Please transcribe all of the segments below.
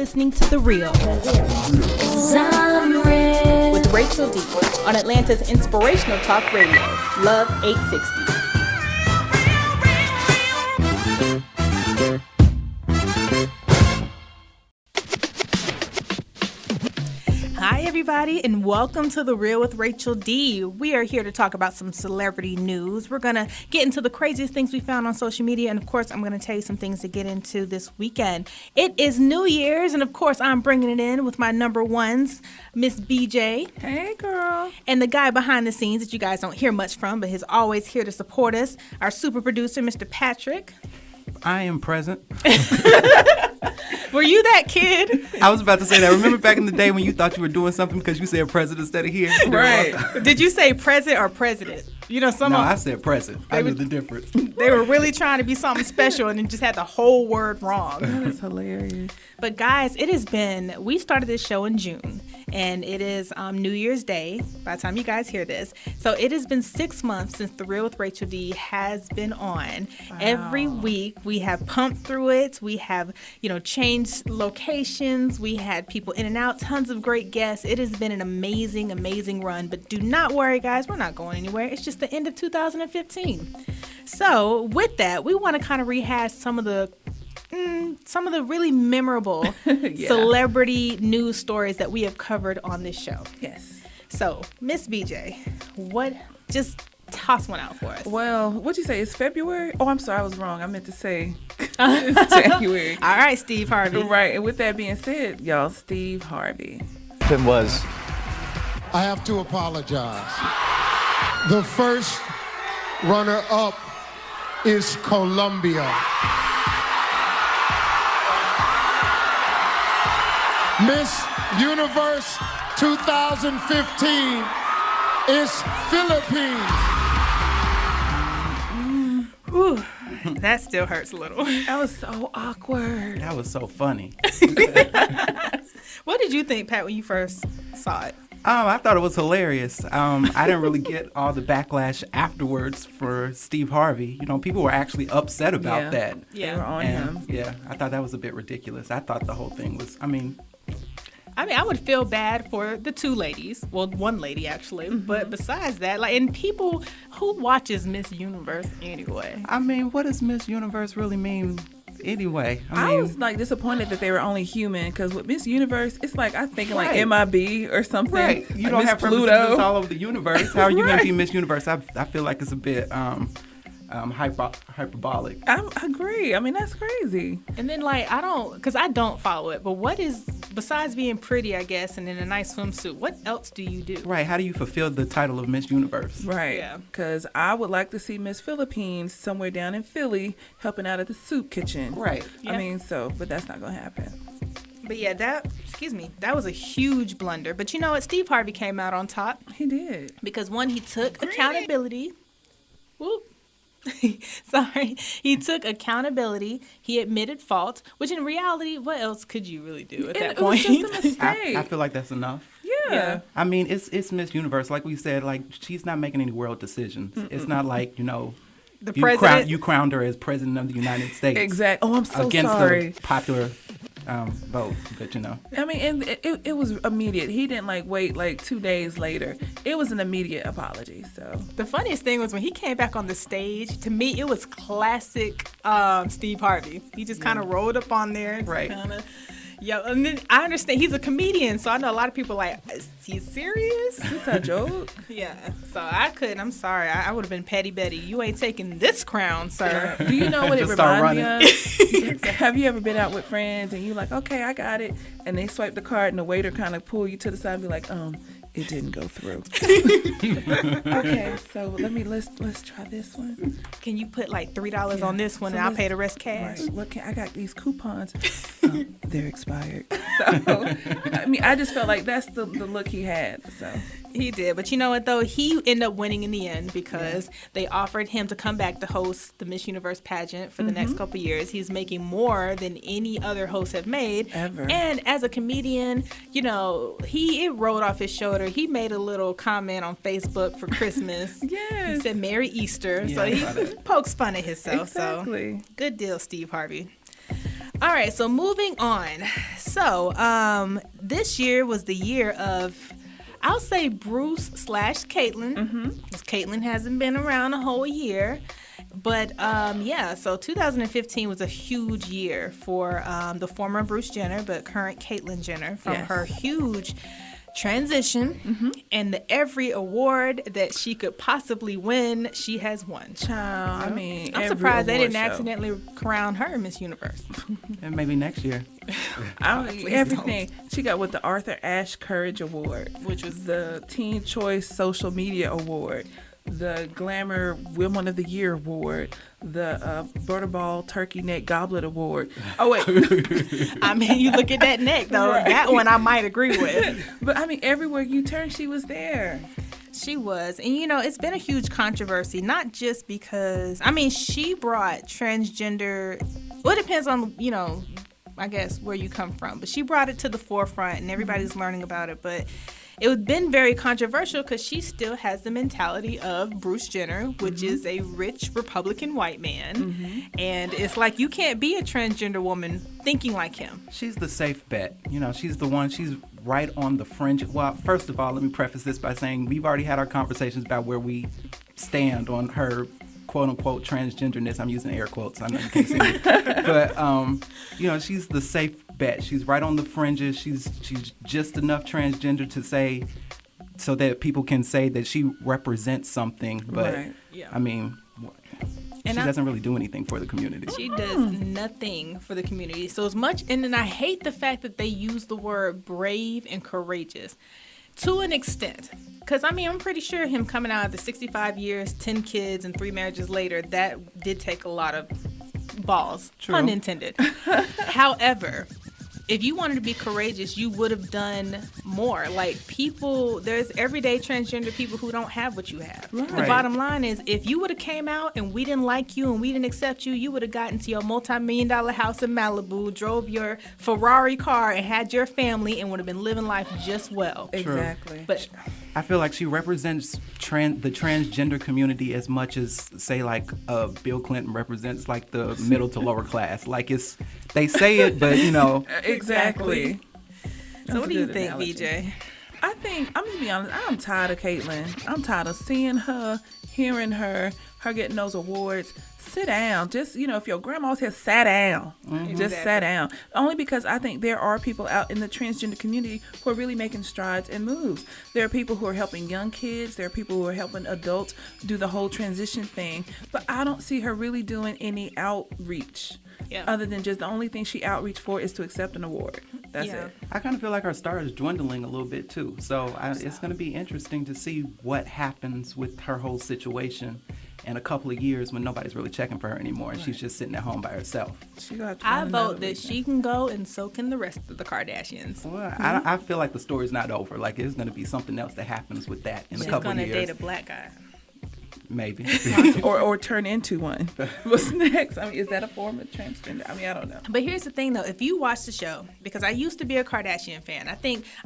listening to The Real with Rachel D on Atlanta's inspirational talk radio, Love 860. Hi, everybody, and welcome to The Real with Rachel D. We are here to talk about some celebrity news. We're going to get into the craziest things we found on social media, and of course, I'm going to tell you some things to get into this weekend. It is New Year's, and of course, I'm bringing it in with my number ones, Miss BJ. Hey, girl. And the guy behind the scenes that you guys don't hear much from, but he's always here to support us, our super producer, Mr. Patrick. I am present. Were you that kid? I was about to say that. Remember back in the day when you thought you were doing something because you said present instead of here? Right. Did you say present or president? You know, No, I said present. I knew the difference. They were really trying to be something special and then just had the whole word wrong. That is hilarious. But guys, we started this show in June, and it is New Year's Day by the time you guys hear this. So it has been 6 months since The Real with Rachel D has been on. Wow. Every week we have pumped through it. We have, changed locations. We had people in and out, tons of great guests. It has been an amazing, amazing run. But do not worry, guys. We're not going anywhere. It's just the end of 2015. So with that, we want to kind of rehash some of the really memorable celebrity news stories that we have covered on this show. Yes. So, Miss BJ, just toss one out for us. Well, what'd you say? It's February? Oh, I'm sorry. I was wrong. I meant to say it's January. All right, Steve Harvey. Right. And with that being said, y'all, Steve Harvey. It was. I have to apologize. The first runner-up is Colombia. Miss Universe 2015 is Philippines. Ooh, that still hurts a little. That was so awkward. That was so funny. What did you think, Pat, when you first saw it? I thought it was hilarious. I didn't really get all the backlash afterwards for Steve Harvey. People were actually upset about that. Yeah, they were on him. Yeah, I thought that was a bit ridiculous. I thought the whole thing was, I would feel bad for the two ladies. Well, one lady, actually. Mm-hmm. But besides that, and people who watches Miss Universe anyway? What does Miss Universe really mean anyway? I was disappointed that they were only human, because with Miss Universe, it's I'm thinking MIB or something. Right. You don't Miss have Pluto representatives all over the universe. How are you going to be Miss Universe? I feel like it's a bit hyperbolic. I agree. That's crazy. And then because I don't follow it, but what is, besides being pretty, I guess, and in a nice swimsuit, what else do you do? Right. How do you fulfill the title of Miss Universe? Right. Yeah. Because I would like to see Miss Philippines somewhere down in Philly helping out at the soup kitchen. Right. Yeah. But that's not going to happen. But yeah, that was a huge blunder. But you know what? Steve Harvey came out on top. He did. Because one, he took accountability. Whoop. Sorry. He took accountability. He admitted fault, which in reality, what else could you really do at that point? It was just a mistake. I feel like that's enough. Yeah. It's Miss Universe. Like we said, she's not making any world decisions. Mm-mm. It's not like, the president. You crowned her as president of the United States. Exactly. Oh, I'm so against sorry. the popular vote, but and it was immediate. He didn't wait 2 days later. It was an immediate apology. So the funniest thing was when he came back on the stage. To me, it was classic Steve Harvey. He just kind of rolled up on there, right? And then I understand he's a comedian, so I know a lot of people is he serious? It's a joke. Yeah, so I couldn't. I'm sorry. I would have been Petty Betty. You ain't taking this crown, sir. Do you know what it reminds me of? Have you ever been out with friends and you're like, okay, I got it, and they swipe the card and the waiter kind of pull you to the side and be like, it didn't go through. Okay, so let's try this one. Can you put $3 on this one, and I'll pay the rest cash? Right. Look, I got these coupons. They're expired. So I just felt like that's the look he had. So he did, but you know what though? He ended up winning in the end because they offered him to come back to host the Miss Universe pageant for the next couple of years. He's making more than any other host have made ever. And as a comedian, it rolled off his shoulder. He made a little comment on Facebook for Christmas. Yes. He said Merry Easter. Yeah, so he pokes fun at himself. Exactly. So good deal, Steve Harvey. All right, so moving on. So this year was the year of, I'll say, Bruce/Caitlyn. Because Caitlyn hasn't been around a whole year. But so 2015 was a huge year for the former Bruce Jenner, but current Caitlyn Jenner, from her huge transition, and every award that she could possibly win, she has won. Child, I mean, I'm surprised they didn't accidentally crown her Miss Universe. And maybe next year. Everything. She got with the Arthur Ashe Courage Award, which was the Teen Choice Social Media Award, the Glamour Women of the Year Award, the Butterball Turkey Neck Goblet Award. Oh, wait. I mean, you look at that neck, though. Right. That one I might agree with. But, I mean, everywhere you turn, she was there. She was. And, you know, it's been a huge controversy, not just because, I mean, she brought transgender, well, it depends on, you know, I guess where you come from. But she brought it to the forefront, and everybody's learning about it. But it's been very controversial because she still has the mentality of Bruce Jenner, which is a rich Republican white man. And it's like you can't be a transgender woman thinking like him. She's the safe bet. You know, she's the one, she's right on the fringe. Well, first of all, let me preface this by saying we've already had our conversations about where we stand on her quote-unquote transgenderness. I'm using air quotes. I know you can't see me. But, you know, she's the safe bet. She's right on the fringes. She's just enough transgender to say, so that people can say that she represents something. But, I mean, she doesn't really do anything for the community. She does nothing for the community. So as much, and then I hate the fact that they use the word brave and courageous to an extent. Because, I mean, I'm pretty sure him coming out of the 65 years, 10 kids, and 3 marriages later, that did take a lot of balls, pun intended. However, if you wanted to be courageous, you would have done more. Like, there's everyday transgender people who don't have what you have. Right. The bottom line is, if you would have came out and we didn't like you and we didn't accept you, you would have gotten to your multi-million-dollar house in Malibu, drove your Ferrari car, and had your family, and would have been living life just well. Exactly. But I feel like she represents the transgender community as much as, say, like Bill Clinton represents like the middle to lower class. Like they say it, but you know. Exactly. So what do you think, BJ? I think, I'm going to be honest, I'm tired of Caitlyn. I'm tired of seeing her, hearing her getting those awards. Sit down. Just, you know, if your grandma says sat down, just sat down. Only because I think there are people out in the transgender community who are really making strides and moves. There are people who are helping young kids. There are people who are helping adults do the whole transition thing. But I don't see her really doing any outreach. Yeah. Other than just the only thing she outreach for is to accept an award. That's it. I kind of feel like her star is dwindling a little bit too. So it's going to be interesting to see what happens with her whole situation in a couple of years when nobody's really checking for her anymore and she's just sitting at home by herself. I vote that she can go, and so can the rest of the Kardashians. Well, I feel like the story's not over. Like, there's going to be something else that happens with that in a couple of years. She's going to date a black guy. Maybe. or turn into one. What's next? I mean, is that a form of transgender? I mean, I don't know. But here's the thing, though. If you watch the show, because I used to be a Kardashian fan, I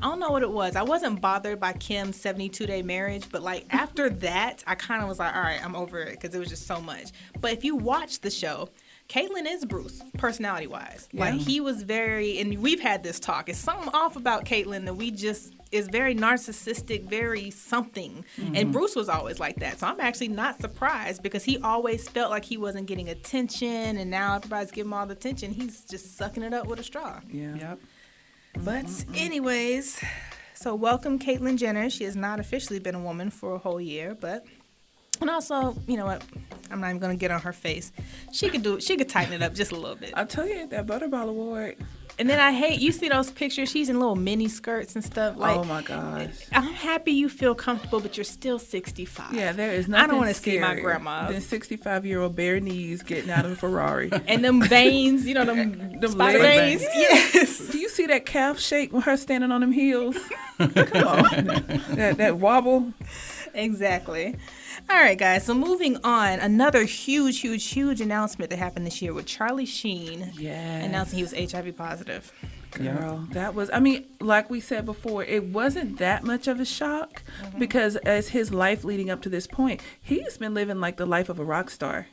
don't know what it was. I wasn't bothered by Kim's 72-day marriage, but like after that, I kind of was like, all right, I'm over it, because it was just so much. But if you watch the show, Caitlyn is Bruce, personality-wise. Yeah. Like, he was very, and we've had this talk, it's something off about Caitlyn that is very narcissistic, very something. And Bruce was always like that. So I'm actually not surprised, because he always felt like he wasn't getting attention, and now everybody's giving him all the attention. He's just sucking it up with a straw. Yeah. Yep. But anyways, so welcome Caitlyn Jenner. She has not officially been a woman for a whole year, but... And also, you know what? I'm not even going to get on her face. She could tighten it up just a little bit. I'll tell you, that Butterball Award. And then you see those pictures, she's in little mini skirts and stuff. Like, oh my gosh. I'm happy you feel comfortable, but you're still 65. Yeah, there is nothing I don't want to see my grandma. Then 65-year-old bare knees getting out of a Ferrari. And them veins, you know, them spider veins. Yes. Do you see that calf shake with her standing on them heels? Come on. that wobble. Exactly. All right, guys. So moving on, another huge announcement that happened this year with Charlie Sheen announcing he was HIV positive. Girl, that was, I mean, like we said before, it wasn't that much of a shock because as his life leading up to this point, he's been living like the life of a rock star.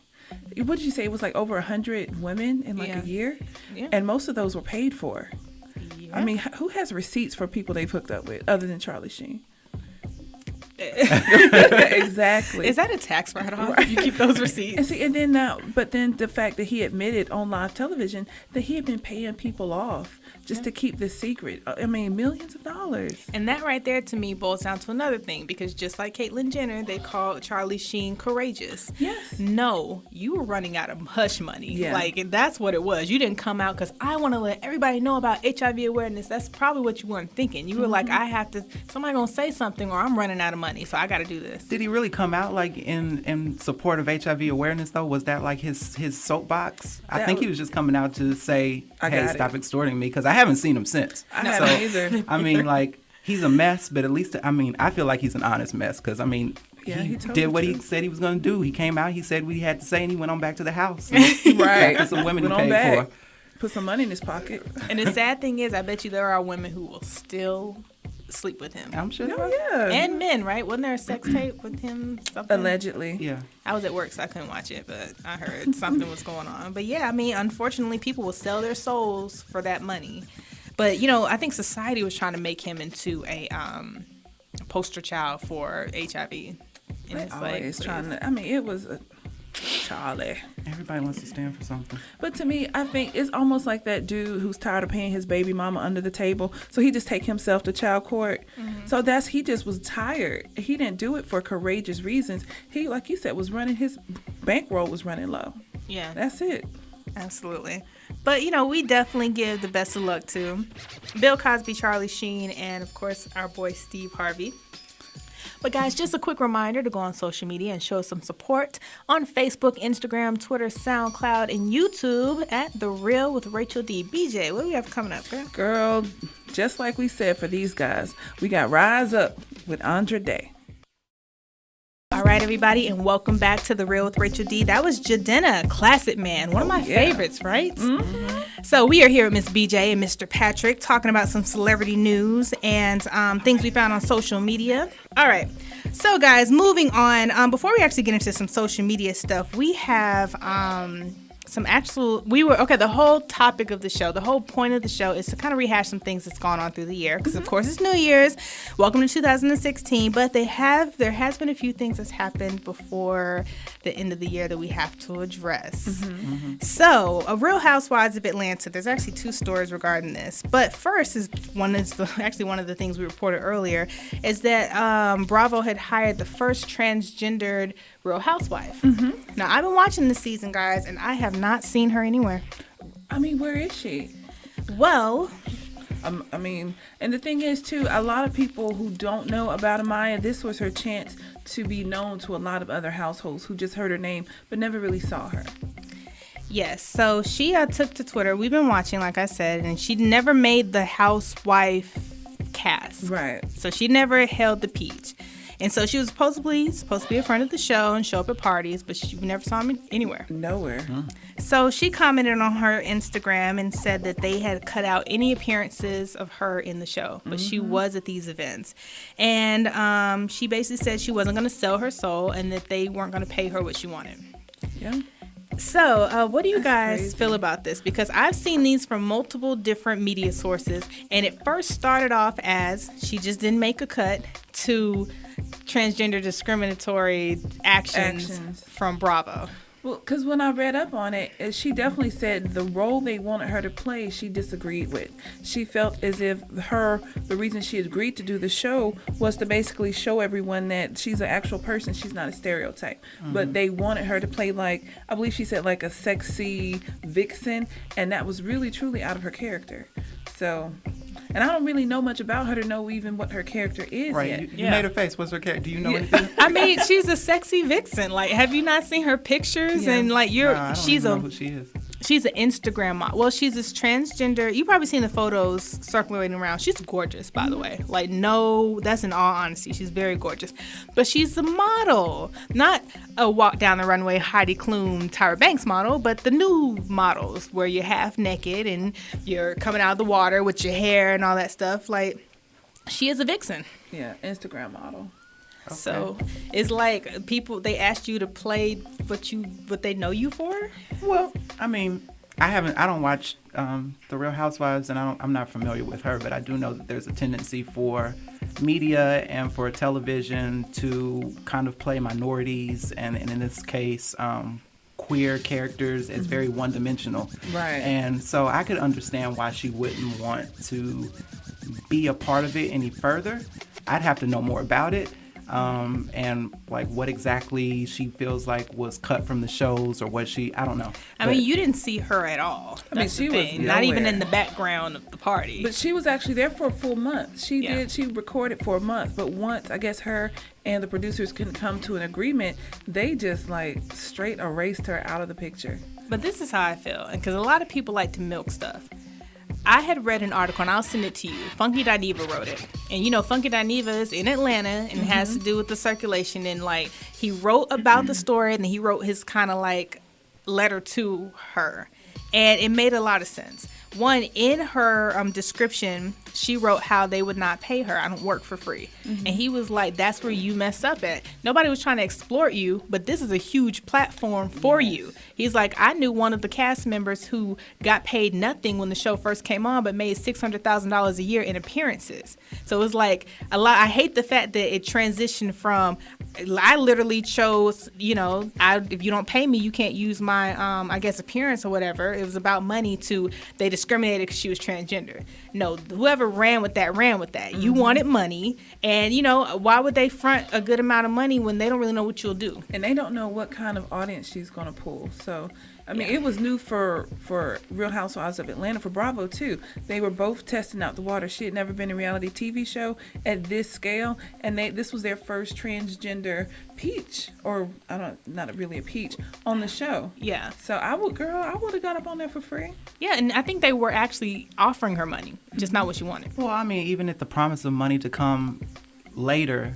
what did you say? It was like over 100 women in like a year? Yeah. And most of those were paid for. Yeah. I mean, who has receipts for people they've hooked up with other than Charlie Sheen? Exactly. Is that a tax write-off? Right. You keep those receipts. And see, and then now, but then the fact that he admitted on live television that he had been paying people off just to keep this secret. I mean, millions of dollars. And that right there, to me, boils down to another thing, because just like Caitlyn Jenner, they called Charlie Sheen courageous. Yes. No, you were running out of hush money. Yeah. Like, that's what it was. You didn't come out because I want to let everybody know about HIV awareness. That's probably what you weren't thinking. You were like, somebody going to say something or I'm running out of money, so I got to do this. Did he really come out like in support of HIV awareness though? Was that like his soapbox? I think he was just coming out to say, hey, stop extorting me, because I haven't seen him since. I haven't either. I mean, like, he's a mess, but at least, I mean, I feel like he's an honest mess, because, I mean, he did what he said he was going to do. He came out, he said what he had to say, and he went on back to the house. Right. Got some women he paid for. Put some money in his pocket. And the sad thing is, I bet you there are women who will still sleep with him. I'm sure. Oh, yeah. And men, right? Wasn't there a sex tape with him? Something? Allegedly. Yeah. I was at work, so I couldn't watch it, but I heard something was going on. But yeah, I mean, unfortunately, people will sell their souls for that money. But, you know, I think society was trying to make him into a poster child for HIV. And it's always trying to, I mean, it was a Charlie. Everybody wants to stand for something. But to me, I think it's almost like that dude who's tired of paying his baby mama under the table, so he just take himself to child court. Mm-hmm. So he just was tired. He didn't do it for courageous reasons. He, like you said, was running, his bankroll was running low. Yeah. That's it. Absolutely. But, you know, we definitely give the best of luck to Bill Cosby, Charlie Sheen, and, of course, our boy Steve Harvey. But, guys, just a quick reminder to go on social media and show some support on Facebook, Instagram, Twitter, SoundCloud, and YouTube at The Real with Rachel D. BJ, what do we have coming up, girl? Girl, just like we said for these guys, we got Rise Up with Andra Day. All right, everybody, and welcome back to The Real with Rachel D. That was Jadena, Classic Man, one of my favorites, right? Mm-hmm. So we are here with Miss BJ and Mr. Patrick talking about some celebrity news and things we found on social media. All right, so guys, moving on. Before we actually get into some social media stuff, we have the whole topic of the show, the whole point of the show is to kind of rehash some things that's gone on through the year, because of course it's New Year's, welcome to 2016, but there has been a few things that's happened before the end of the year that we have to address. Mm-hmm. Mm-hmm. So, Real Housewives of Atlanta, there's actually two stories regarding this, but first one of the things we reported earlier is that Bravo had hired the first transgendered Real Housewife. Mm-hmm. Now, I've been watching this season, guys, and I have not seen her anywhere. I mean, where is she? Well, I mean, and the thing is, too, a lot of people who don't know about Amaya, this was her chance to be known to a lot of other households who just heard her name but never really saw her. Yes, so she took to Twitter. We've been watching, like I said, and she never made the housewife cast. Right. So she never held the peach. And so she was supposed to be a friend of the show and show up at parties, but we never saw him anywhere. Nowhere. Mm. So she commented on her Instagram and said that they had cut out any appearances of her in the show, but she was at these events. And she basically said she wasn't going to sell her soul and that they weren't going to pay her what she wanted. Yeah. So, what do you guys crazy. feel about this? Because I've seen these from multiple different media sources, and it first started off as she just didn't make a cut to transgender discriminatory actions from Bravo. Well, because when I read up on it, she definitely said the role they wanted her to play, she disagreed with. She felt as if the reason she agreed to do the show was to basically show everyone that she's an actual person. She's not a stereotype. Mm-hmm. But they wanted her to play like, I believe she said like a sexy vixen. And that was really, truly out of her character. So... And I don't really know much about her to know even what her character is right. yet. You made her face. What's her character? Do you know anything? I mean, she's a sexy vixen. Like, have you not seen her pictures? Yeah. And like, I don't even know who she is. She's an Instagram model. Well, she's this transgender. You've probably seen the photos circulating around. She's gorgeous, by the way. Like, no, that's in all honesty. She's very gorgeous. But she's a model. Not a walk down the runway Heidi Klum, Tyra Banks model, but the new models where you're half naked and you're coming out of the water with your hair and all that stuff. Like, she is a vixen. Yeah, Instagram model. Okay. So it's like people, they asked you to play what they know you for. Well, I mean, I don't watch The Real Housewives, and I'm not familiar with her, but I do know that there's a tendency for media and for television to kind of play minorities, and in this case, queer characters as very one-dimensional. Right. And so I could understand why she wouldn't want to be a part of it any further. I'd have to know more about it. And like what exactly she feels like was cut from the shows, or what I don't know. I mean, you didn't see her at all. That's she the was thing. Not even nowhere. in the background of the party. But she was actually there for a full month. She Yeah. recorded for a month. But once, I guess, her and the producers couldn't come to an agreement, they just like straight erased her out of the picture. But this is how I feel, because a lot of people like to milk stuff. I had read an article, and I'll send it to you. Funky Dineva wrote it. And, you know, Funky Dineva is in Atlanta, and it has to do with the circulation. And, like, he wrote about the story, and then he wrote his kind of, like, letter to her. And it made a lot of sense. One, in her description, she wrote how they would not pay her. I don't work for free. And he was like, that's where you mess up at. Nobody was trying to exploit you, but this is a huge platform for you. He's like, I knew one of the cast members who got paid nothing when the show first came on, but made $600,000 a year in appearances. So it was like a lot. I hate the fact that it transitioned from, I literally chose, you know, if you don't pay me, you can't use my, I guess, appearance or whatever. It was about money to, they discriminated because she was transgender. No, whoever ran with that. You wanted money, and, you know, why would they front a good amount of money when they don't really know what you'll do? And they don't know what kind of audience she's going to pull. So, I mean, it was new for Real Housewives of Atlanta, for Bravo, too. They were both testing out the water. She had never been in a reality TV show at this scale, and this was their first transgender peach, or not really a peach, on the show. Yeah. So I would have got up on there for free. Yeah, and I think they were actually offering her money, just not what she wanted. Well, I mean, even at the promise of money to come later,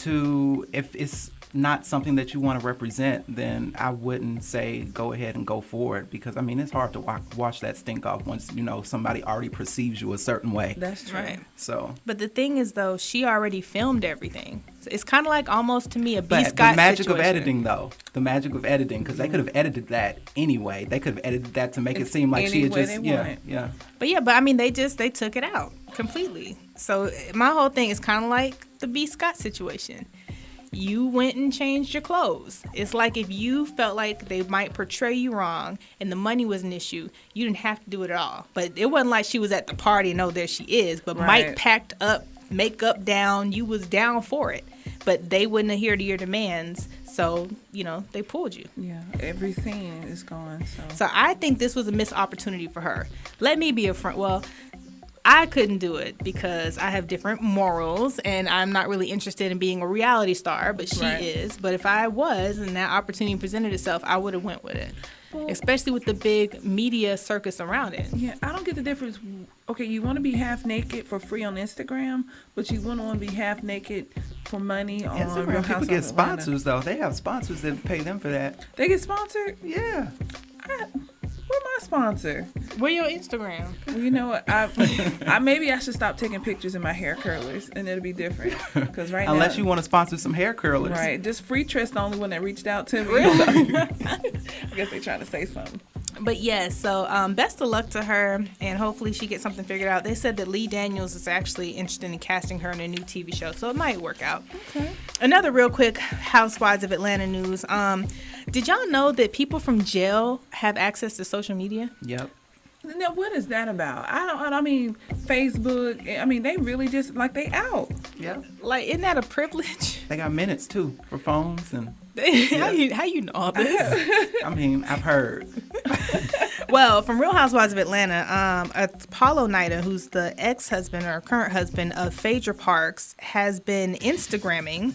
if it's not something that you want to represent, then I wouldn't say go ahead and go for it, because I mean, it's hard to wash that stink off once, you know, somebody already perceives you a certain way. That's true. Right. So, But the thing is, though, she already filmed everything. So it's kind of like almost to me a B. but Scott the magic situation. of editing, though, because they could have edited that anyway. They could have edited that to make it seem like she had way just, they want. But I mean, they took it out completely. So my whole thing is kind of like the B. Scott situation. You went and changed your clothes. It's like if you felt like they might portray you wrong and the money was an issue, you didn't have to do it at all. But it wasn't like she was at the party and, oh, there she is. But Right. Mike packed up, makeup down, you was down for it. But they wouldn't adhere to your demands. So, you know, they pulled you. Yeah, every scene is gone. So I think this was a missed opportunity for her. Let me be a friend. Well, I couldn't do it because I have different morals and I'm not really interested in being a reality star, but she Right. is. But if I was and that opportunity presented itself, I would have went with it. Especially with the big media circus around it. Yeah, I don't get the difference. Okay, you want to be half naked for free on Instagram, but you wouldn't want to be half naked for money on Real Instagram, people Housewives get of Atlanta. sponsors, though. They have sponsors that pay them for that. They get sponsored? Yeah. Where's my sponsor? Where your Instagram? Well, you know what? I maybe I should stop taking pictures in my hair curlers, and it'll be different. Because right Unless now, you want to sponsor some hair curlers. right, just Free Tress the only one that reached out to me. So, I guess they trying to say something. But yes, so best of luck to her, and hopefully she gets something figured out. They said that Lee Daniels is actually interested in casting her in a new TV show, so it might work out. Okay. Another real quick Housewives of Atlanta news. Did y'all know that people from jail have access to social media? Yep. Now, what is that about? I mean, Facebook. I mean, they really just like they out. Yep. Like, isn't that a privilege? They got minutes, too, for phones. And how you know all this? I mean, I've heard. Well, from Real Housewives of Atlanta, Paulo Nida, who's the ex-husband or current husband of Phaedra Parks, has been Instagramming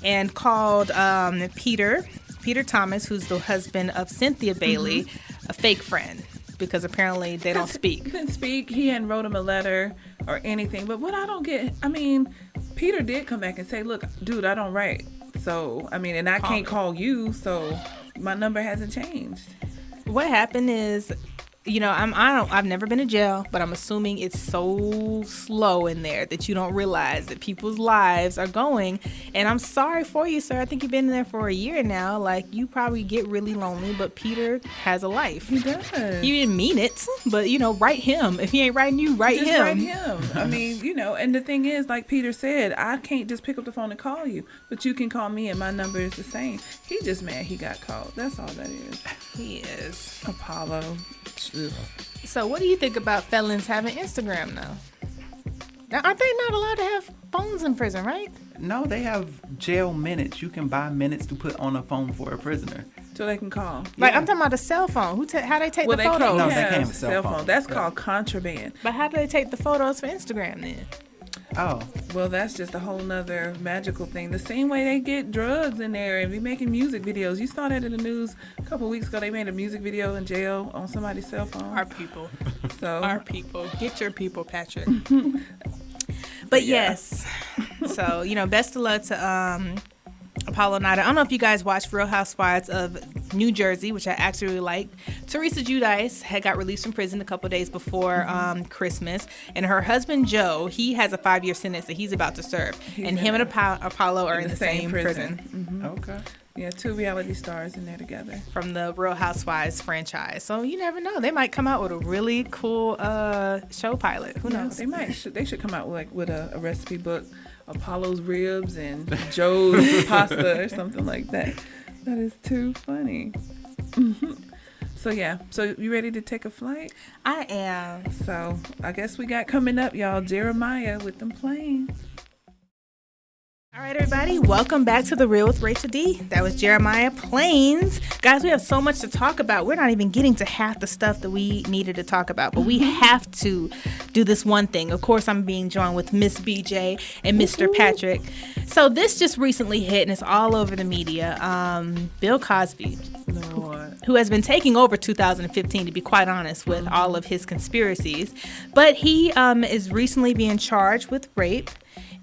and called Peter Thomas, who's the husband of Cynthia Bailey, a fake friend, because apparently they don't speak. He couldn't speak. He hadn't wrote him a letter or anything. But what I don't get, I mean, Peter did come back and say, look, dude, I don't write. So, I mean, and I can't call you, so my number hasn't changed. What happened is I've never been to jail, but I'm assuming it's so slow in there that you don't realize that people's lives are going. And I'm sorry for you, sir. I think you've been in there for a year now. Like, you probably get really lonely, but Peter has a life. He does. He didn't mean it, but write him. If he ain't writing you, write just him. Write him. I mean, and the thing is, like Peter said, I can't just pick up the phone and call you, but you can call me and my number is the same. He just mad he got caught. That's all that is. He is. Apollo. Ugh. So what do you think about felons having Instagram now? Now, aren't they not allowed to have phones in prison, right? No, they have jail minutes. You can buy minutes to put on a phone for a prisoner. So they can call. Like, I'm talking about a cell phone. How they take the photos? No, they can't have a cell phone. That's called contraband. But how do they take the photos for Instagram then? Oh. Well, that's just a whole nother magical thing. The same way they get drugs in there and be making music videos. You saw that in the news a couple of weeks ago. They made a music video in jail on somebody's cell phone. Our people. Our people. Get your people, Patrick. But yes. So, best of luck to Apollo Nida. I don't know if you guys watched Real Housewives of New Jersey, which I actually really liked. Teresa Giudice had got released from prison a couple days before Christmas, and her husband Joe, he has a 5-year sentence that he's about to serve, and him and Apollo are in the same prison. Mm-hmm. Okay. Yeah, 2 reality stars in there together from the Real Housewives franchise. So you never know; they might come out with a really cool show pilot. Who knows? They should come out with a recipe book. Apollo's ribs and Joe's pasta or something like that. That is too funny. So you ready to take a flight? I am. So I guess we got coming up, y'all, Jeremiah with them planes. All right, everybody, welcome back to The Real with Rachel D. That was Jeremiah Plains. Guys, we have so much to talk about. We're not even getting to half the stuff that we needed to talk about, but we have to do this one thing. Of course, I'm being joined with Miss BJ and Mr. Patrick. So this just recently hit, and it's all over the media. Bill Cosby, who has been taking over 2015, to be quite honest, with all of his conspiracies. But he is recently being charged with rape.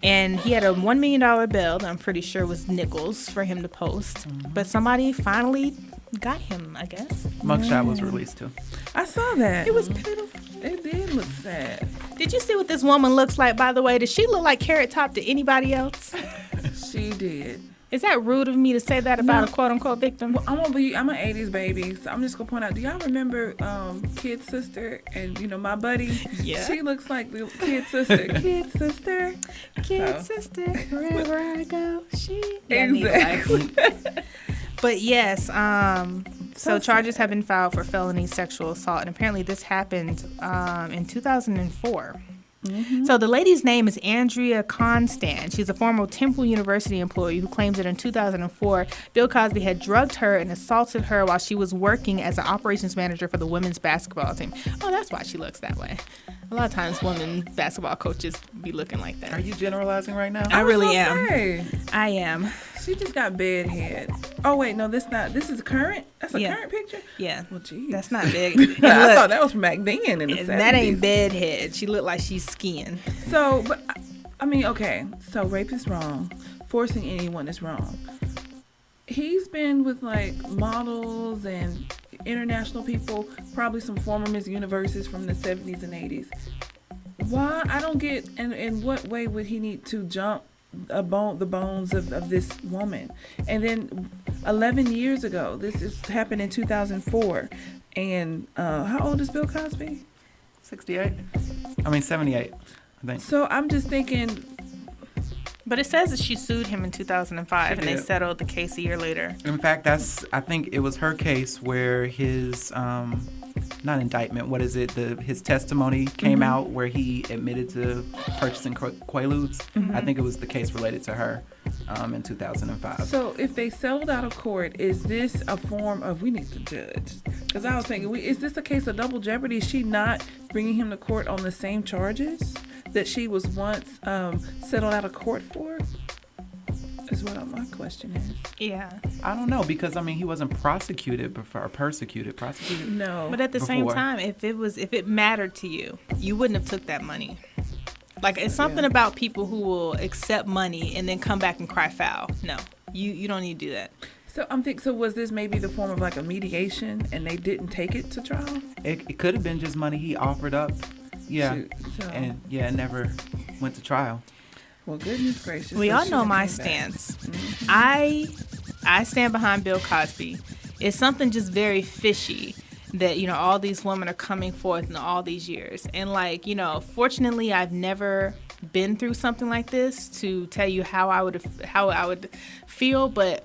And he had a $1 million bill that I'm pretty sure was nickels for him to post. But somebody finally got him, I guess. Mugshot was released too. I saw that. It was pitiful. It did look sad. Did you see what this woman looks like, by the way? Does she look like Carrot Top to anybody else? She did. Is that rude of me to say that about a quote-unquote victim? Well, I'm an 80s baby, so I'm just going to point out, do y'all remember Kid's sister? And, my buddy, yeah. She looks like the Kid's sister. Kid's sister. Kid's sister, wherever I go, she... Exactly. But yes, so charges have been filed for felony sexual assault, and apparently this happened in 2004. Mm-hmm. So the lady's name is Andrea Constant. She's a former Temple University employee who claims that in 2004, Bill Cosby had drugged her and assaulted her while she was working as an operations manager for the women's basketball team. Oh, that's why she looks that way. A lot of times women basketball coaches be looking like that. Are you generalizing right now? I really am. Say. I am. She just got bed head. Oh, wait, no, this is current? That's a current picture? Yeah. Well, geez. That's not big. I thought that was from back then in the 70s. That ain't bed head. She looked like she's skiing. So, but, I mean, okay. So, rape is wrong. Forcing anyone is wrong. He's been with, models and international people, probably some former Miss Universes from the 70s and 80s. Why? I don't get, in what way would he need to jump the bones of this woman? And then 11 years ago, happened in 2004. And how old is Bill Cosby? 78. 78, I think. So I'm just thinking... But it says that she sued him in 2005, and they settled the case a year later. In fact, I think it was her case where his, not indictment, what is it? His testimony came out where he admitted to purchasing Quaaludes. Mm-hmm. I think it was the case related to her in 2005. So if they settled out of court, is this a form of, we need to judge? Because I was thinking, is this a case of double jeopardy? Is she not bringing him to court on the same charges that she was once settled out of court for? Is what my question is. Yeah. I don't know, because he wasn't prosecuted before, prosecuted. No. But at the same time, if it mattered to you, you wouldn't have took that money. It's something about people who will accept money and then come back and cry foul. No, you don't need to do that. So so was this maybe the form of like a mediation and they didn't take it to trial? It could have been just money he offered up. Yeah. And it never went to trial. Well, goodness gracious. We so all she know done my came back. stance. I stand behind Bill Cosby. It's something just very fishy that, all these women are coming forth in all these years. And fortunately, I've never been through something like this to tell you how I would feel, but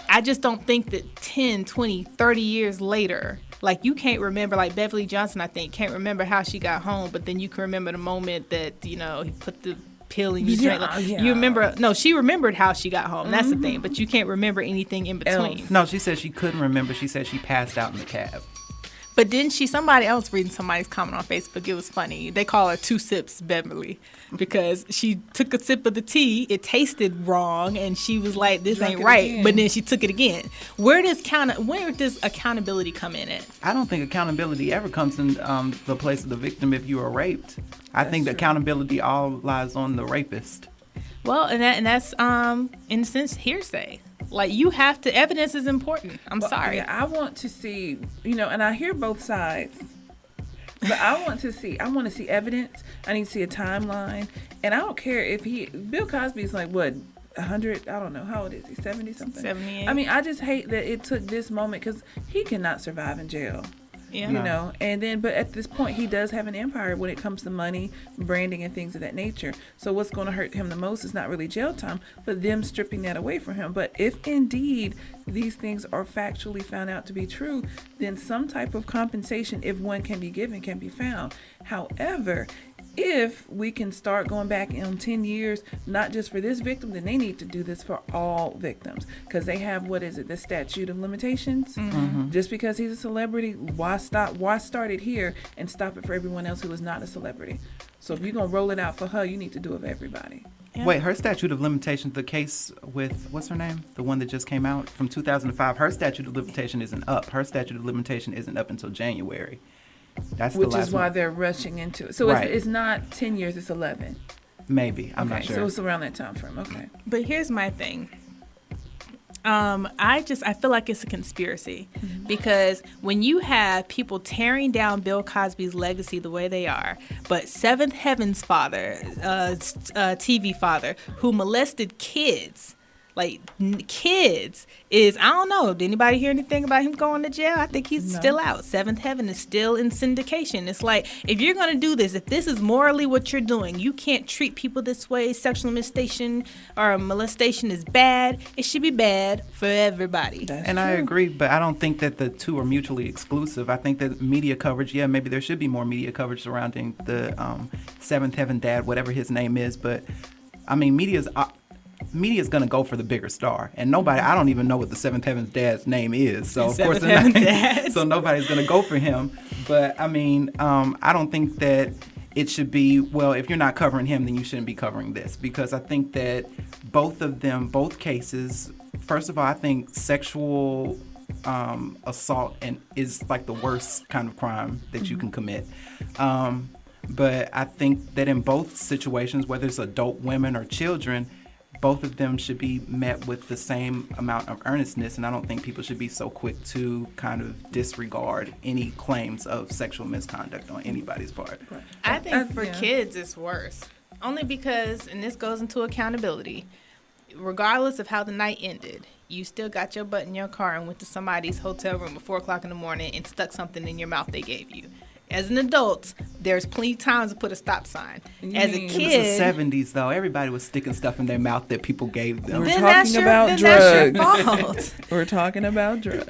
I just don't think that 10, 20, 30 years later, you can't remember, Beverly Johnson, I think, can't remember how she got home, but then you can remember the moment that, he put the pill in your drink. You remember, no, she remembered how she got home. That's the thing, but you can't remember anything in between. No, she said she couldn't remember. She said she passed out in the cab. But didn't somebody else reading somebody's comment on Facebook, it was funny. They call her 2 Sips Beverly because she took a sip of the tea, it tasted wrong, and she was like, this ain't right. Again. But then she took it again. Where does accountability come in at? I don't think accountability ever comes in the place of the victim if you are raped. I think the accountability all lies on the rapist. Well, and that's in a sense hearsay. You have to, evidence is important. I'm sorry. Yeah, I want to see, and I hear both sides, but I want to see evidence. I need to see a timeline. And I don't care if Bill Cosby's what, 100, I don't know, how old is he, 70 something? 78. I mean, I just hate that it took this moment because he cannot survive in jail. Yeah. And then, but at this point, he does have an empire when it comes to money, branding, and things of that nature. So what's going to hurt him the most is not really jail time, but them stripping that away from him. But if indeed these things are factually found out to be true, then some type of compensation, if one can be given, can be found. However, if we can start going back in 10 years, not just for this victim, then they need to do this for all victims. Because they have, the statute of limitations? Mm-hmm. Just because he's a celebrity, why start it here and stop it for everyone else who is not a celebrity? So if you're going to roll it out for her, you need to do it for everybody. Yeah. Wait, her statute of limitations, the case with, what's her name? The one that just came out from 2005, her statute of limitation isn't up. Her statute of limitation isn't up until January. Which is why they're rushing into it. So it's not 10 years, it's 11. Maybe. I'm not sure. So it's around that time frame. Okay. But here's my thing. I feel like it's a conspiracy because when you have people tearing down Bill Cosby's legacy the way they are, but Seventh Heaven's father, TV father, who molested kids, kids is, I don't know, did anybody hear anything about him going to jail? I think he's still out. Seventh Heaven is still in syndication. It's if you're going to do this, if this is morally what you're doing, you can't treat people this way. Sexual molestation or molestation is bad. It should be bad for everybody. That's true. I agree, but I don't think that the two are mutually exclusive. I think that media coverage, maybe there should be more media coverage surrounding the Seventh Heaven dad, whatever his name is, but I mean, media's going to go for the bigger star, and I don't even know what the Seventh Heaven's dad's name is, so of course so nobody's going to go for him. But I mean, I don't think that it should be, if you're not covering him, then you shouldn't be covering this, because I think that both cases, first of all, I think sexual assault is the worst kind of crime that you can commit. But I think that in both situations, whether it's adult women or children, both of them should be met with the same amount of earnestness, and I don't think people should be so quick to kind of disregard any claims of sexual misconduct on anybody's part. Right. I think for kids it's worse, only because, and this goes into accountability, regardless of how the night ended, you still got your butt in your car and went to somebody's hotel room at 4 o'clock in the morning and stuck something in your mouth they gave you. As an adult, there's plenty of times to put a stop sign. As a kid, it was the 70s, though. Everybody was sticking stuff in their mouth that people gave them. We're talking about drugs. That's your fault. We're talking about drugs.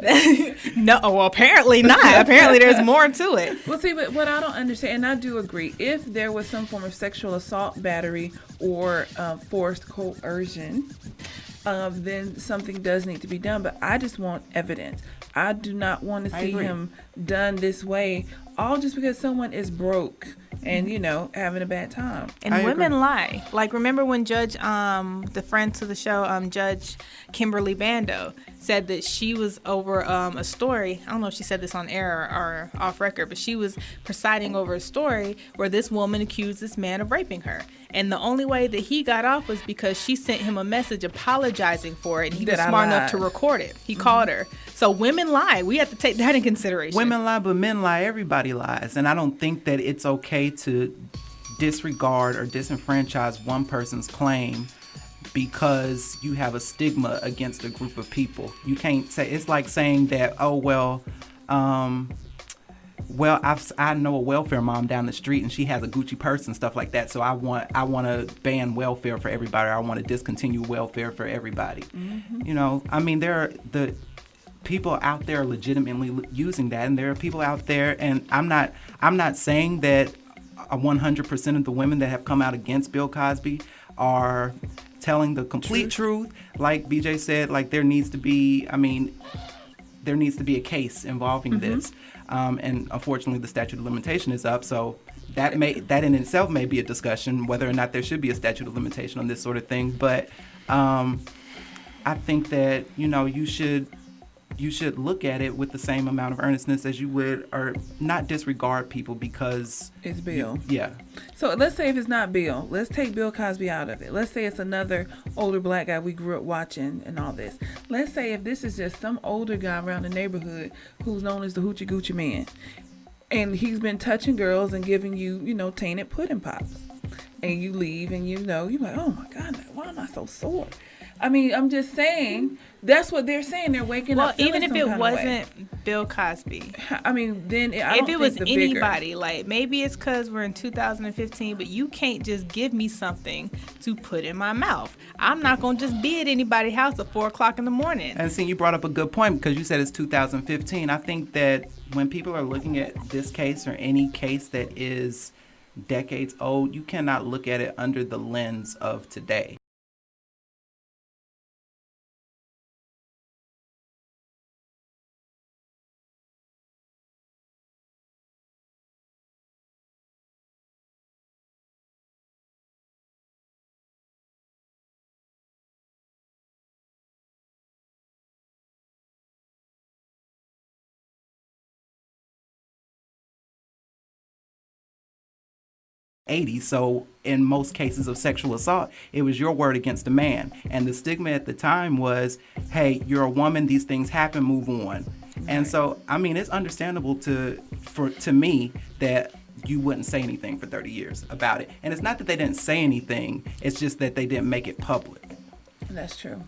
No, well, apparently not. Apparently, there's more to it. Well, see, but what I don't understand, and I do agree, if there was some form of sexual assault, battery, or forced coercion, then something does need to be done. But I just want evidence. I do not want to see him done this way, all just because someone is broke and having a bad time. And women lie. Like, remember when Judge, the friend to the show, Judge Kimberly Bando, said that she was over a story. I don't know if she said this on air or off record, but she was presiding over a story where this woman accused this man of raping her. And the only way that he got off was because she sent him a message apologizing for it, and he was smart enough to record it. He called her. So women lie. We have to take that in consideration. Women lie, but men lie. Everybody lies. And I don't think that it's okay to disregard or disenfranchise one person's claim because you have a stigma against a group of people. You can't say, it's like saying that, oh, well, I know a welfare mom down the street and she has a Gucci purse and stuff like that. So I want to ban welfare for everybody. Or I want to discontinue welfare for everybody. Mm-hmm. I mean, there are the people out there legitimately using that, and there are people out there, and I'm not saying that 100% of the women that have come out against Bill Cosby are telling the complete truth. Like BJ said, like there needs to be a case involving this. And unfortunately, the statute of limitation is up. So that in itself may be a discussion whether or not there should be a statute of limitation on this sort of thing. But I think that you should look at it with the same amount of earnestness as you would, or not disregard people because it's Bill. Yeah. So let's say if it's not Bill, let's take Bill Cosby out of it. Let's say it's another older black guy we grew up watching and all this. Let's say if this is just some older guy around the neighborhood who's known as the Hoochie Goochie Man, and he's been touching girls and giving you, tainted pudding pops, and you leave and you're like, oh my God, why am I so sore? I mean, I'm just saying, that's what they're saying. They're waking up. Well, even if it wasn't Bill Cosby. I mean, then if it was anybody, like maybe it's because we're in 2015, but you can't just give me something to put in my mouth. I'm not going to just be at anybody's house at 4 o'clock in the morning. And see, you brought up a good point because you said it's 2015. I think that when people are looking at this case or any case that is decades old, you cannot look at it under the lens of today. '80s, so in most cases of sexual assault, it was your word against a man, and the stigma at the time was, hey, you're a woman, these things happen, move on. Right. And so, I mean, it's understandable to me that you wouldn't say anything for 30 years about it. And it's not that they didn't say anything, it's just that they didn't make it public. That's true.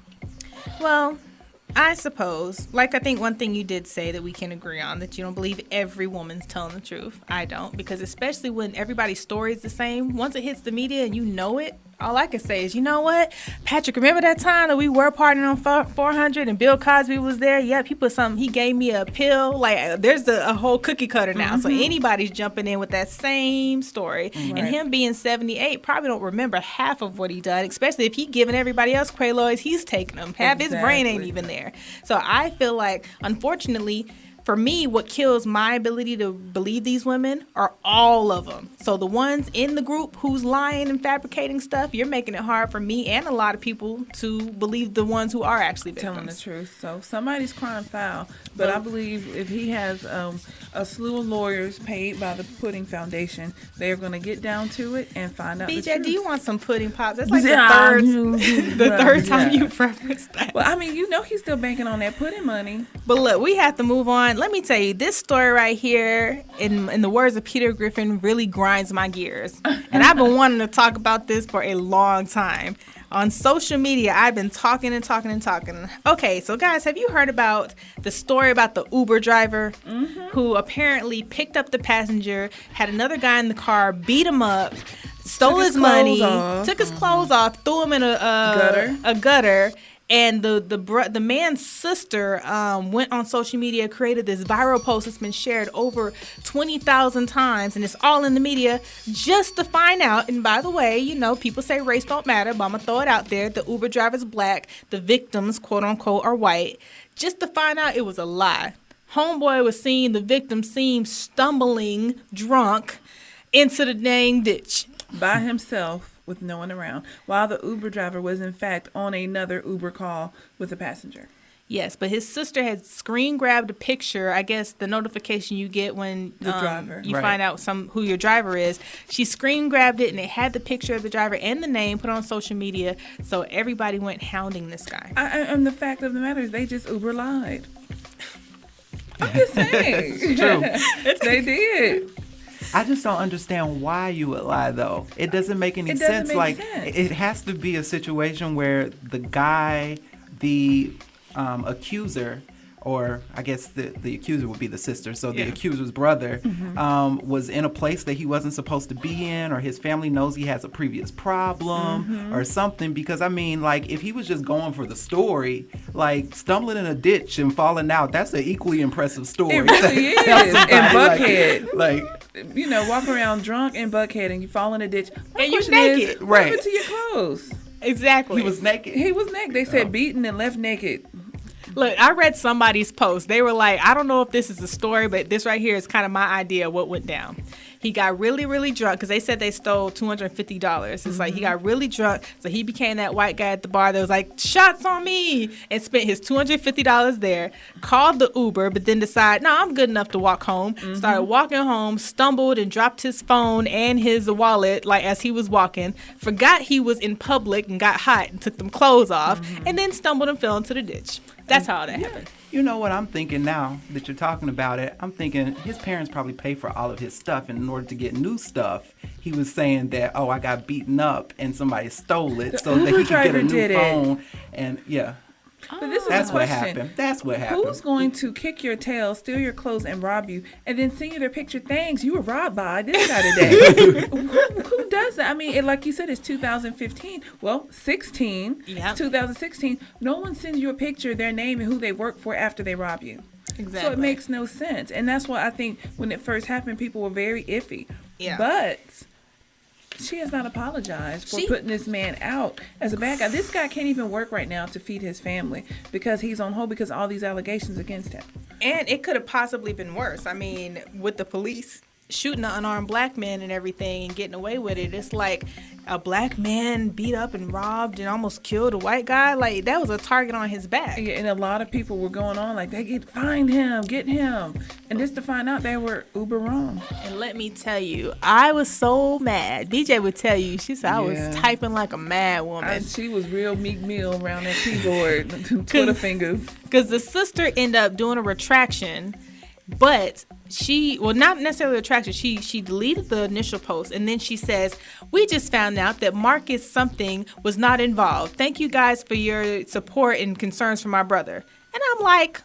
Well, I suppose, like I think one thing you did say that we can agree on, that you don't believe every woman's telling the truth. I don't, because especially when everybody's story is the same, once it hits the media and you know it, all I can say is, you know what, Patrick, remember that time that we were partying on 400 and Bill Cosby was there? Yep, he put something, he gave me a pill. Like, there's a whole cookie cutter now. So anybody's jumping in with that same story. Right. And him being 78 probably don't remember half of what he done, especially if he giving everybody else Quaaludes, he's taking them. Half his brain ain't even there. So I feel like, unfortunately, for me, what kills my ability to believe these women are all of them. So the ones in the group who's lying and fabricating stuff, you're making it hard for me and a lot of people to believe the ones who are actually victims. Telling the truth. So somebody's crying foul. But I believe if he has a slew of lawyers paid by the Pudding Foundation, they're going to get down to it and find out the truth. BJ, do you want some pudding pops? That's like the third time you referenced that. Well, I mean, he's still banking on that pudding money. But look, we have to move on. Let me tell you, this story right here, in the words of Peter Griffin, really grinds my gears. And I've been wanting to talk about this for a long time. On social media, I've been talking and talking and talking. Okay, so guys, have you heard about the story about the Uber driver who apparently picked up the passenger, had another guy in the car, beat him up, stole his money, took his clothes off, threw him in a gutter. And the man's sister went on social media, created this viral post that's been shared over 20,000 times, and it's all in the media, just to find out. And by the way, people say race don't matter, but I'm gonna throw it out there: the Uber driver's black, the victims, quote unquote, are white. Just to find out it was a lie. Homeboy was seen, the victim seemed stumbling, drunk, into the dang ditch. By himself with no one around, while the Uber driver was in fact on another Uber call with a passenger. Yes, but his sister had screen grabbed a picture. I guess the notification you get when The driver. you Right. find out who your driver is. She screen grabbed it, and it had the picture of the driver and the name put on social media. So everybody went hounding this guy. And the fact of the matter is, they just Uber lied. I'm just saying. It's true. They did. I just don't understand why you would lie, though. It doesn't make any It doesn't sense. make Like, sense. it has to be a situation where the guy, the accuser, or I guess the accuser would be the sister, so the accuser's brother was in a place that he wasn't supposed to be in, or his family knows he has a previous problem or something. Because, I mean, like, if he was just going for the story, like, stumbling in a ditch and falling out, that's an equally impressive story. It really is. Tell And somebody, Buckhead. Like, You know, walk around drunk in Buckhead and you fall in a ditch. My And you're question is, naked. what Right. happened to your clothes? Exactly. he was naked. He was naked. They said beaten and left naked. Look, I read somebody's post. They were like, I don't know if this is a story, but this right here is kind of my idea of what went down. He got really, really drunk because they said they stole $250. It's like he got really drunk, so he became that white guy at the bar that was like, shots on me, and spent his $250 there, called the Uber, but then decided, no, I'm good enough to walk home. Started walking home, stumbled and dropped his phone and his wallet like as he was walking, forgot he was in public and got hot and took them clothes off, and then stumbled and fell into the ditch. That's how that happened. You know what I'm thinking now that you're talking about it? I'm thinking his parents probably pay for all of his stuff, and in order to get new stuff, he was saying that, oh, I got beaten up and somebody stole it so that he could get a new phone. And yeah, But this is that's the what question. happened. That's what happened. Who's going to kick your tail, steal your clothes, and rob you, and then send you their picture? Thanks, you were robbed by this guy today. who does that? I mean, like you said, it's 2015. Well, 16. Yep. It's 2016. No one sends you a picture, their name, and who they work for after they rob you. Exactly. So it makes no sense. And that's why I think when it first happened, people were very iffy. Yeah. But she has not apologized for putting this man out as a bad guy. This guy can't even work right now to feed his family because he's on hold because of all these allegations against him. And it could have possibly been worse. I mean, with the police shooting an unarmed black man and everything and getting away with it, it's like a black man beat up and robbed and almost killed a white guy. Like, that was a target on his back. Yeah, and a lot of people were going on like, find him, get him. And just to find out they were uber wrong. And let me tell you, I was so mad. DJ would tell you, she said I was typing like a mad woman. She was real Meek Mill around that keyboard, Twitter fingers. Because the sister ended up doing a retraction, but not necessarily a retraction. She deleted the initial post, and then she says, we just found out that Marcus something was not involved. Thank you guys for your support and concerns for my brother. And I'm like,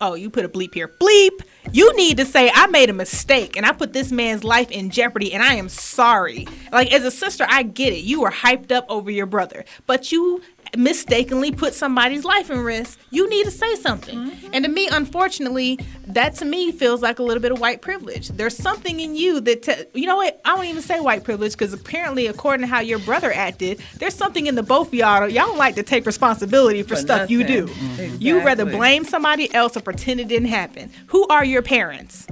oh, you put a bleep here. Bleep. You need to say, I made a mistake and I put this man's life in jeopardy and I am sorry. Like, as a sister, I get it. You were hyped up over your brother, but you mistakenly put somebody's life in risk. You need to say something. And to me, unfortunately, that to me feels like a little bit of white privilege. There's something in you that, you know what? I won't even say white privilege because apparently, according to how your brother acted, there's something in the both of y'all. Y'all don't like to take responsibility for stuff you do. Exactly. You rather blame somebody else or pretend it didn't happen. Who are your parents?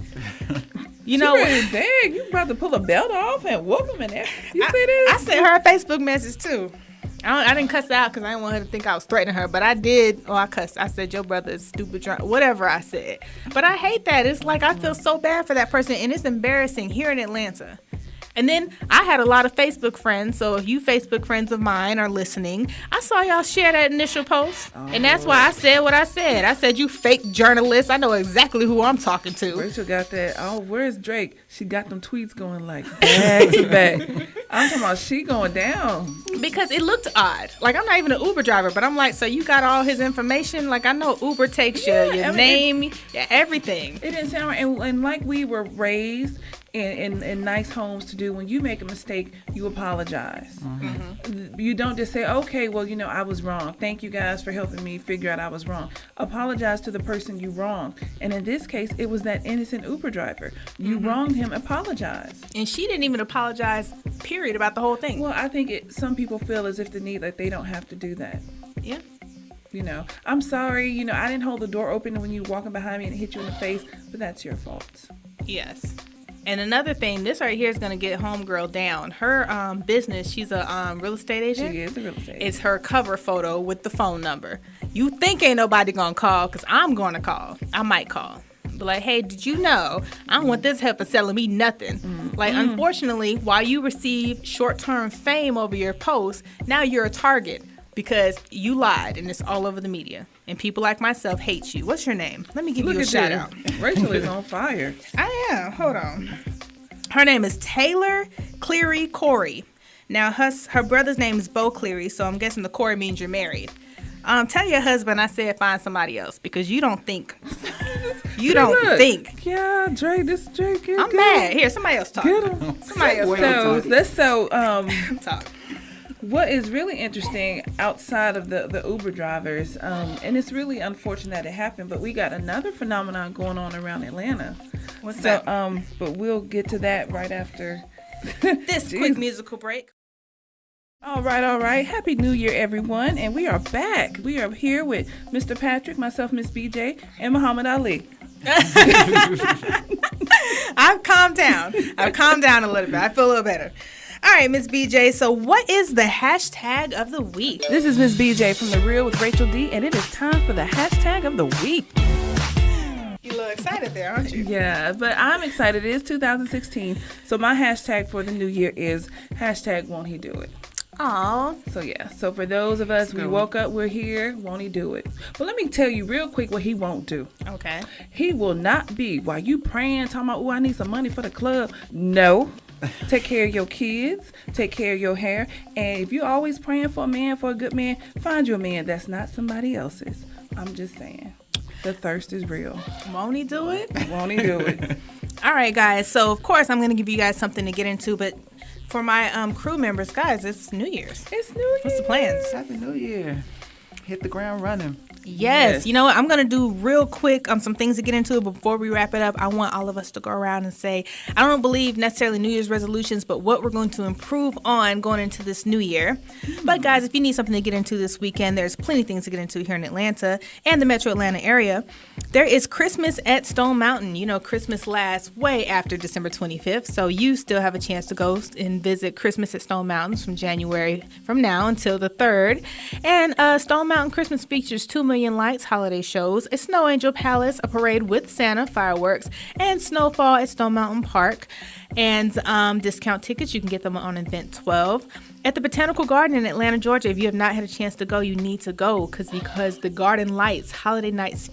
You know She what? really big. You about to pull a belt off and whoop him and everything. You see this? I sent her a Facebook message too. I didn't cuss her out because I didn't want her to think I was threatening her, but I did. Oh, I cussed. I said, your brother is stupid drunk, whatever I said. But I hate that. It's like I feel so bad for that person, and it's embarrassing here in Atlanta. And then I had a lot of Facebook friends, so if you Facebook friends of mine are listening, I saw y'all share that initial post, and that's why I said what I said. I said, you fake journalists. I know exactly who I'm talking to. Rachel got that. Oh, where's Drake? She got them tweets going like back to back. I'm talking about she going down. Because it looked odd. Like, I'm not even an Uber driver, but I'm like, so you got all his information? Like, I know Uber takes your name, your everything. It didn't sound right. And like we were raised in nice homes to do, when you make a mistake, you apologize. You don't just say, okay, well, you know, I was wrong. Thank you guys for helping me figure out I was wrong. Apologize to the person you wronged. And in this case, it was that innocent Uber driver. You wronged him, apologize. And she didn't even apologize, period, about the whole thing. Well, I think some people feel as if they don't have to do that. Yeah. You know, I'm sorry, you know, I didn't hold the door open when you were walking behind me and hit you in the face, but that's your fault. Yes. And another thing, this right here is going to get homegirl down. Her business, she's a real estate agent. She is a real estate agent. It's her cover photo with the phone number. You think ain't nobody going to call, because I'm going to call. I might call. But like, hey, did you know I don't want this heifer selling me nothing? Mm-hmm. Like, unfortunately, while you receive short-term fame over your post, now you're a target because you lied, and it's all over the media. And people like myself hate you. What's your name? Let me give you a shout out. Rachel is on fire. I am. Hold on. Her name is Taylor Cleary Corey. Now, her brother's name is Bo Cleary, so I'm guessing the Corey means you're married. Tell your husband I said find somebody else because you don't think. You don't think. Yeah, Drake. I'm mad. Here, somebody else talk. Somebody else talk. Talk. What is really interesting outside of the Uber drivers, and it's really unfortunate that it happened, but we got another phenomenon going on around Atlanta. What's that? But we'll get to that right after this quick musical break. All right. Happy New Year, everyone. And we are back. We are here with Mr. Patrick, myself, Miss BJ, and Muhammad Ali. I've calmed down a little bit. I feel a little better. All right, Miss BJ, so what is the hashtag of the week? This is Miss BJ from The Real with Rachel D, and it is time for the hashtag of the week. You're a little excited there, aren't you? Yeah, but I'm excited. It is 2016, so my hashtag for the new year is hashtag won't he do it. Aw. So for those of us, we woke up, we're here, won't he do it? But let me tell you real quick what he won't do. Okay. He will not be, while you praying, talking about, I need some money for the club. No. Take care of your kids. Take care of your hair. And if you're always praying for a man, for a good man, find you a man that's not somebody else's. I'm just saying. The thirst is real. Won't he do it? Won't he do it? All right, guys. So, of course, I'm going to give you guys something to get into. But for my crew members, guys, it's New Year's. It's New Year. What's the plans? Happy New Year. Hit the ground running. Yes. You know what? I'm going to do real quick some things to get into it. But before we wrap it up, I want all of us to go around and say, I don't believe necessarily New Year's resolutions, but what we're going to improve on going into this new year. But guys, if you need something to get into this weekend, there's plenty of things to get into here in Atlanta and the metro Atlanta area. There is Christmas at Stone Mountain. You know, Christmas lasts way after December 25th. So you still have a chance to go and visit Christmas at Stone Mountains from now until the 3rd. And Stone Mountain Christmas features 2 million lights, holiday shows, a Snow Angel Palace, a parade with Santa, fireworks, and snowfall at Stone Mountain Park. And discount tickets, you can get them on Event 12. At the Botanical Garden in Atlanta, Georgia, if you have not had a chance to go, you need to go because the Garden Lights Holiday Nights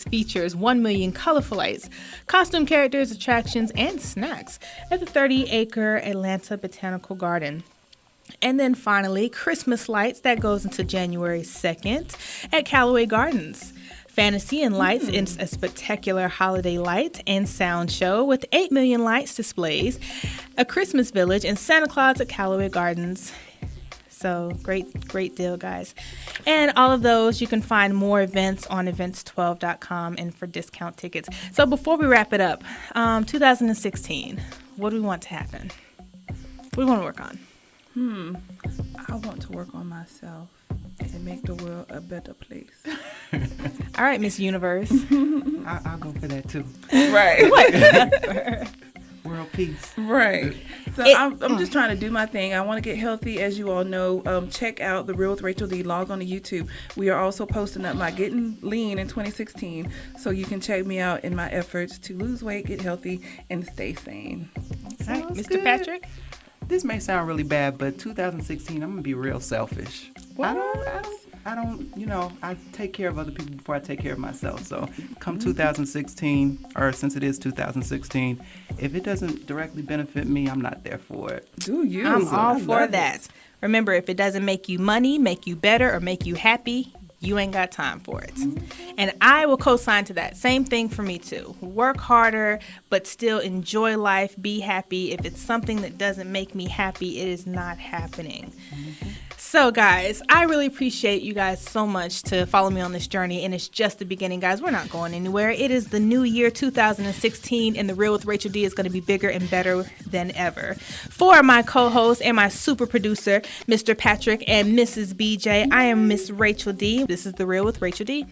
features 1 million colorful lights, costume characters, attractions, and snacks at the 30-acre Atlanta Botanical Garden. And then finally, Christmas lights, that goes into January 2nd at Callaway Gardens. Fantasy and Lights is a spectacular holiday light and sound show with 8 million lights displays, a Christmas village, and Santa Claus at Callaway Gardens. So great deal, guys. And all of those, you can find more events on events12.com and for discount tickets. So before we wrap it up, 2016, what do we want to happen? What do we want to work on? I want to work on myself and make the world a better place. All right, Miss Universe. I'll go for that too. Right. World peace. Right. So I'm just trying to do my thing. I want to get healthy, as you all know. Check out The Real with Rachel D. Log on to YouTube. We are also posting up my Getting Lean in 2016, so you can check me out in my efforts to lose weight, get healthy, and stay sane. All right, Mr. Patrick? This may sound really bad, but 2016, I'm gonna be real selfish. What? I don't, I take care of other people before I take care of myself. So come 2016, or since it is 2016, if it doesn't directly benefit me, I'm not there for it. Do you? I'm all for that. Remember, if it doesn't make you money, make you better, or make you happy, you ain't got time for it. And I will co-sign to that. Same thing for me too. Work harder, but still enjoy life, be happy. If it's something that doesn't make me happy, it is not happening. So guys, I really appreciate you guys so much to follow me on this journey, and it's just the beginning, guys. We're not going anywhere. It is the new year, 2016, and The Real with Rachel D is going to be bigger and better than ever. For my co-host and my super producer, Mr. Patrick and Mrs. BJ, I am Miss Rachel D. This is The Real with Rachel D.